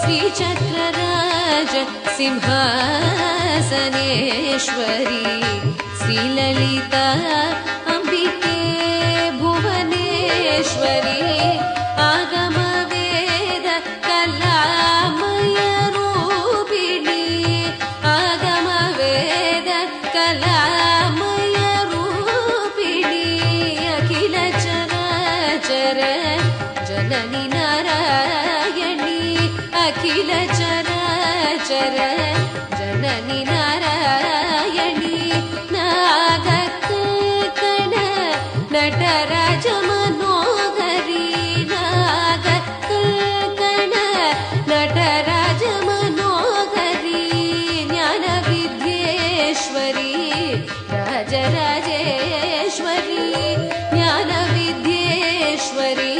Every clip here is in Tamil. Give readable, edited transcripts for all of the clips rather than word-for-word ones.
श्रीचक्रराज सिंहासनेश्वरी श्रीललिता अम्बिके भुवनेश्वरी आगमवेद कलामय रूपिणी आगमवेद कलामय रूपिणी अखिल चराचर जननी नारायणी अखिल चराचर जननी नारायणी नागकण नटराज मनोहरी नागकण नटराज मनोहरी ज्ञान विद्येश्वरी राजराजेश्वरी ज्ञान विद्येश्वरी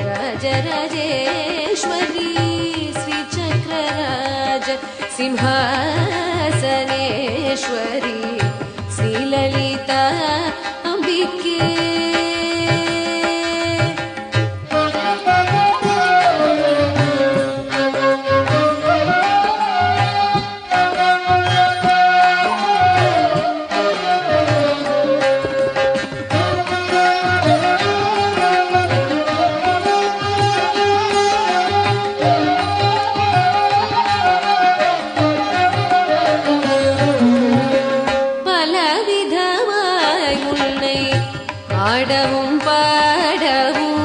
राजराजेश्वरी श्रीचक्रराज सिंहासनेश्वरी श्रीललिता अम्बिके ஆடவும் பாடவும்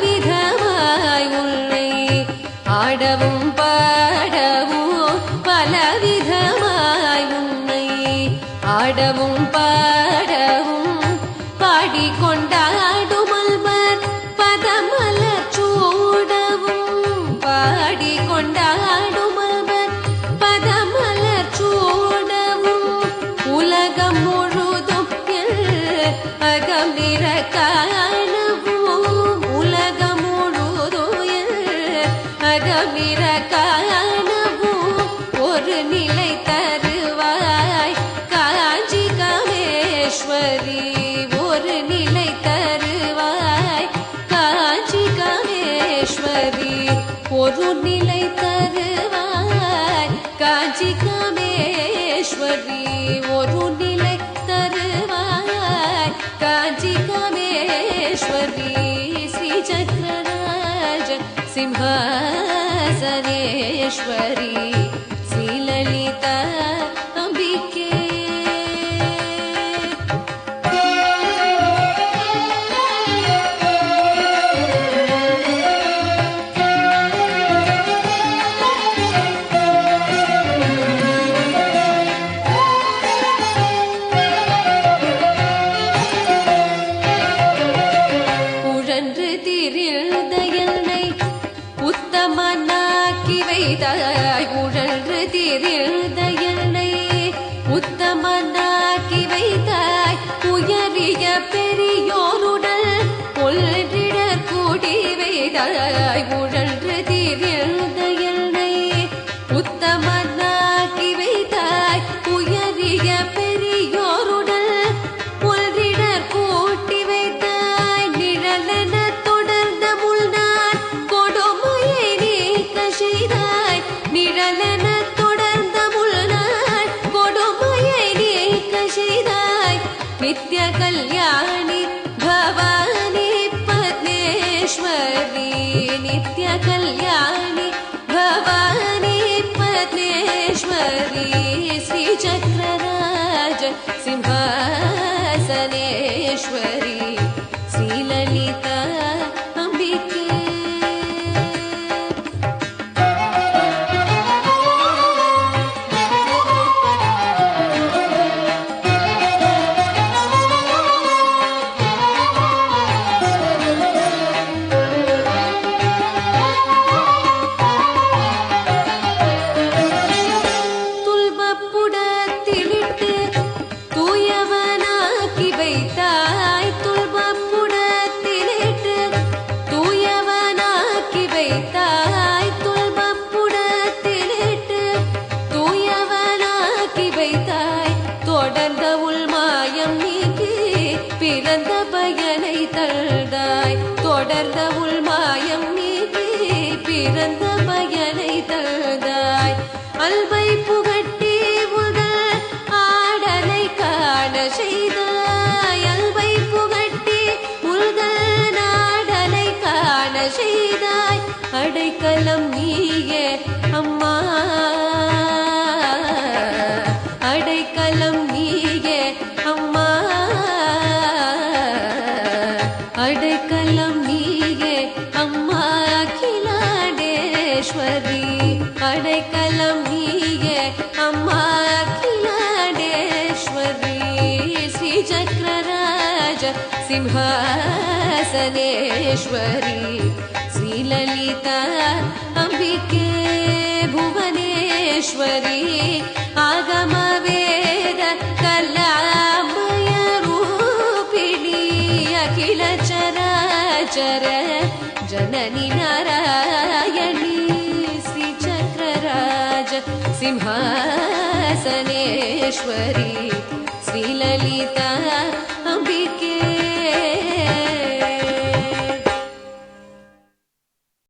பலவிதமாய் உன்னை ஆடவும் பாடவும் பலவிதமாய் உன்னை ஆடவும் பாடவும் பாடிக்கொண்டாடுமல்வர் பதமலர் சூடவும் பாடிக்கொண்டாடுமல்வர் பதமலர் சூடவும் உலகம் முழுதும் அகமிர காணவும் உலகம் முழுதும் அகமிர காணவும் ஒரு நிலை தருவாய் காஞ்சி காமேஸ்வரி ஒரு நிலை தருவாய் காஞ்சி காமேஸ்வரி ஒரு நிலை தருவாய் காஞ்சி காமேஸ்வரி ஒரு நிலை தருவாய் காஞ்சி காமேஸ்வரி श्रीचक्रराज सिंहासनेश्वरी श्रीललिता अम्बिके உழன்று திரிழ்ந்த என்னை உத்தமனாக்கி வைத்தாய் உயரிய பெரியோருடன் கொள்ளிட கூடி வைத்தாய் உழன்று திரிழ்ந்த என்னை உத்தமனாக்கி வைத்தாய் உயரிய பெரியோருடன் கொள்ளிட கூட்டி வைத்தாய் நிழலென தொடர்ந்த முள்நாள் கொடுமையை நீக்க செய்தாய் நிழலென தொடர்ந்த முள்நாள் கொடுமையை நீக்க செய்தாய் நித்ய கல்யாணி பவானி பத்மேஸ்வரி நித்ய கல்யாணி பவானி பத்மேஸ்வரி श्रीचक्रराज सिंहासनेश्वरी श्रीललिता अम्बिके துல்பப்புடத்திலிட்டு தூயவனாக்கி வைத்தாய் துல்ப பிறந்த பயனை தந்தாய் தொடர்ந்த உள்மாயம் நீக்கி பிறந்த பயனை தந்தாய் அல்வை புகட்டி முதல் ஆடலை காண செய்தாய் அல்வை புகட்டி முதல் நாடலை காண செய்தாய் அடைக்கலம் நீயே அம்மா அடைக்கலம் நீயே அம்மா அடைக்கலம் நீயே அம்மா அகிலாண்டேஸ்வரி அடைக்கலம் நீயே அம்மா அகிலாண்டேஸ்வரி ஸ்ரீ சக்கரராஜ சிம்ஹாசனேஸ்வரி ஸ்ரீலலிதா அம்பிகே भुवनेश्वरी आगम वेद कलामय रूपिणी अखिल चराचर जननी नारायणी श्री चक्रराज सिंहासनेश्वरी श्रीललिता